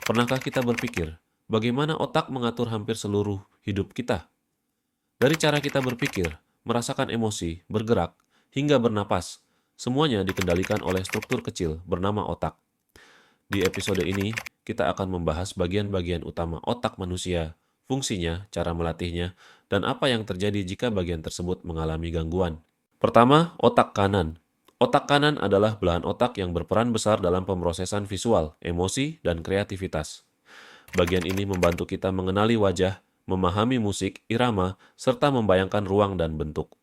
Pernahkah kita berpikir, bagaimana otak mengatur hampir seluruh hidup kita? Dari cara kita berpikir, merasakan emosi, bergerak, hingga bernapas, semuanya dikendalikan oleh struktur kecil bernama otak. Di episode ini, kita akan membahas bagian-bagian utama otak manusia, fungsinya, cara melatihnya, dan apa yang terjadi jika bagian tersebut mengalami gangguan. Pertama, otak kanan. Otak kanan adalah belahan otak yang berperan besar dalam pemrosesan visual, emosi, dan kreativitas. Bagian ini membantu kita mengenali wajah, memahami musik, irama, serta membayangkan ruang dan bentuk.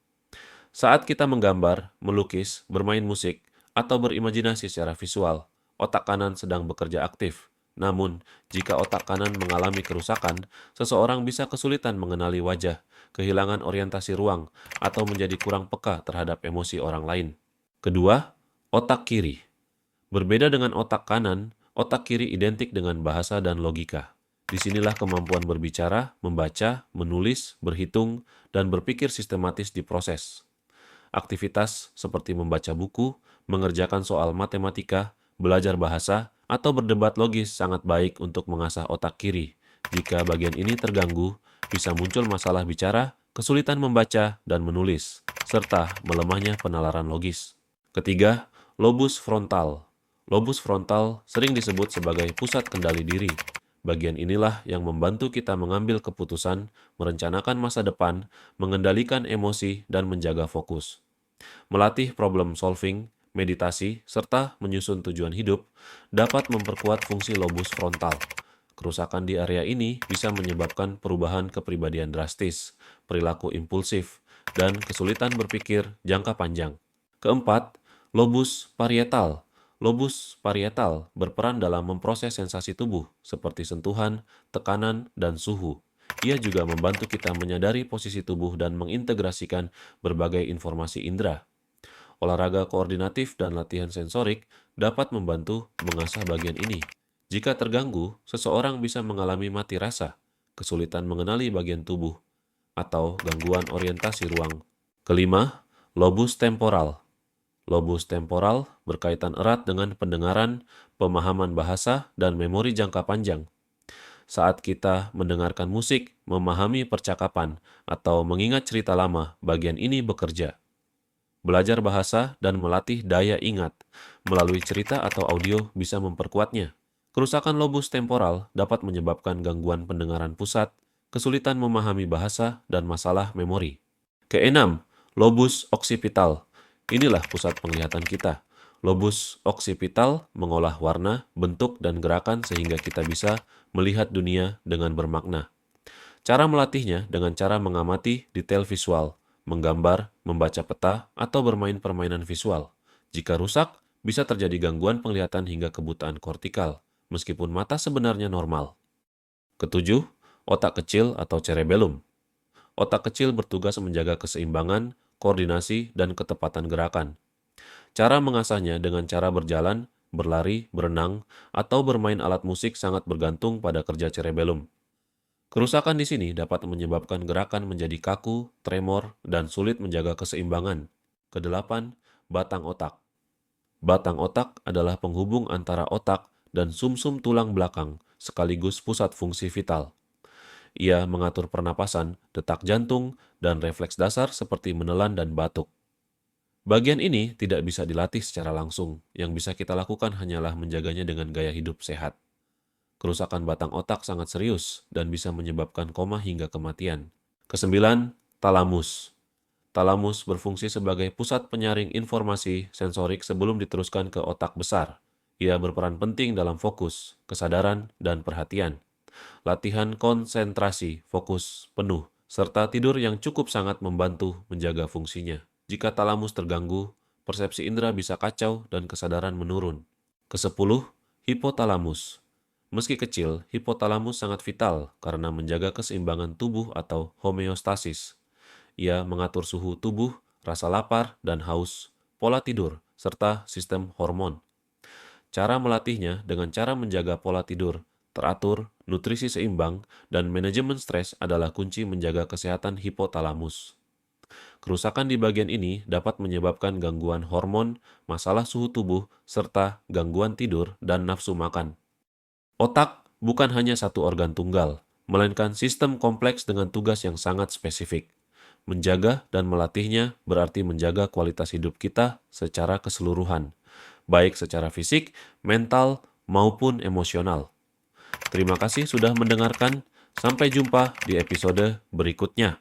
Saat kita menggambar, melukis, bermain musik, atau berimajinasi secara visual, otak kanan sedang bekerja aktif. Namun, jika otak kanan mengalami kerusakan, seseorang bisa kesulitan mengenali wajah, kehilangan orientasi ruang, atau menjadi kurang peka terhadap emosi orang lain. Kedua, otak kiri. Berbeda dengan otak kanan, otak kiri identik dengan bahasa dan logika. Disinilah kemampuan berbicara, membaca, menulis, berhitung, dan berpikir sistematis diproses. Aktivitas seperti membaca buku, mengerjakan soal matematika, belajar bahasa, atau berdebat logis sangat baik untuk mengasah otak kiri. Jika bagian ini terganggu, bisa muncul masalah bicara, kesulitan membaca dan menulis, serta melemahnya penalaran logis. Ketiga, lobus frontal. Lobus frontal sering disebut sebagai pusat kendali diri. Bagian inilah yang membantu kita mengambil keputusan, merencanakan masa depan, mengendalikan emosi, dan menjaga fokus. Melatih problem solving, meditasi, serta menyusun tujuan hidup dapat memperkuat fungsi lobus frontal. Kerusakan di area ini bisa menyebabkan perubahan kepribadian drastis, perilaku impulsif, dan kesulitan berpikir jangka panjang. Keempat, lobus parietal. Lobus parietal berperan dalam memproses sensasi tubuh seperti sentuhan, tekanan, dan suhu. Ia juga membantu kita menyadari posisi tubuh dan mengintegrasikan berbagai informasi indera. Olahraga koordinatif dan latihan sensorik dapat membantu mengasah bagian ini. Jika terganggu, seseorang bisa mengalami mati rasa, kesulitan mengenali bagian tubuh, atau gangguan orientasi ruang. Kelima, lobus temporal. Lobus temporal berkaitan erat dengan pendengaran, pemahaman bahasa, dan memori jangka panjang. Saat kita mendengarkan musik, memahami percakapan, atau mengingat cerita lama, bagian ini bekerja. Belajar bahasa dan melatih daya ingat melalui cerita atau audio bisa memperkuatnya. Kerusakan lobus temporal dapat menyebabkan gangguan pendengaran pusat, kesulitan memahami bahasa, dan masalah memori. Keenam, lobus oksipital. Inilah pusat penglihatan kita. Lobus oksipital mengolah warna, bentuk, dan gerakan sehingga kita bisa melihat dunia dengan bermakna. Cara melatihnya dengan cara mengamati detail visual, menggambar, membaca peta, atau bermain permainan visual. Jika rusak, bisa terjadi gangguan penglihatan hingga kebutaan kortikal, meskipun mata sebenarnya normal. Ketujuh, otak kecil atau cerebellum. Otak kecil bertugas menjaga keseimbangan, koordinasi, dan ketepatan gerakan. Cara mengasahnya dengan cara berjalan, berlari, berenang, atau bermain alat musik sangat bergantung pada kerja cerebellum. Kerusakan di sini dapat menyebabkan gerakan menjadi kaku, tremor, dan sulit menjaga keseimbangan. Kedelapan, batang otak. Batang otak adalah penghubung antara otak dan sumsum tulang belakang, sekaligus pusat fungsi vital. Ia mengatur pernapasan, detak jantung, dan refleks dasar seperti menelan dan batuk. Bagian ini tidak bisa dilatih secara langsung, yang bisa kita lakukan hanyalah menjaganya dengan gaya hidup sehat. Kerusakan batang otak sangat serius dan bisa menyebabkan koma hingga kematian. Kesembilan, talamus. Talamus berfungsi sebagai pusat penyaring informasi sensorik sebelum diteruskan ke otak besar. Ia berperan penting dalam fokus, kesadaran, dan perhatian. Latihan konsentrasi, fokus penuh, serta tidur yang cukup sangat membantu menjaga fungsinya. Jika talamus terganggu, persepsi indera bisa kacau dan kesadaran menurun. Kesepuluh, hipotalamus. Meski kecil, hipotalamus sangat vital karena menjaga keseimbangan tubuh atau homeostasis. Ia mengatur suhu tubuh, rasa lapar dan haus, pola tidur, serta sistem hormon. Cara melatihnya dengan cara menjaga pola tidur, teratur, nutrisi seimbang, dan manajemen stres adalah kunci menjaga kesehatan hipotalamus. Kerusakan di bagian ini dapat menyebabkan gangguan hormon, masalah suhu tubuh, serta gangguan tidur dan nafsu makan. Otak bukan hanya satu organ tunggal, melainkan sistem kompleks dengan tugas yang sangat spesifik. Menjaga dan melatihnya berarti menjaga kualitas hidup kita secara keseluruhan, baik secara fisik, mental, maupun emosional. Terima kasih sudah mendengarkan. Sampai jumpa di episode berikutnya.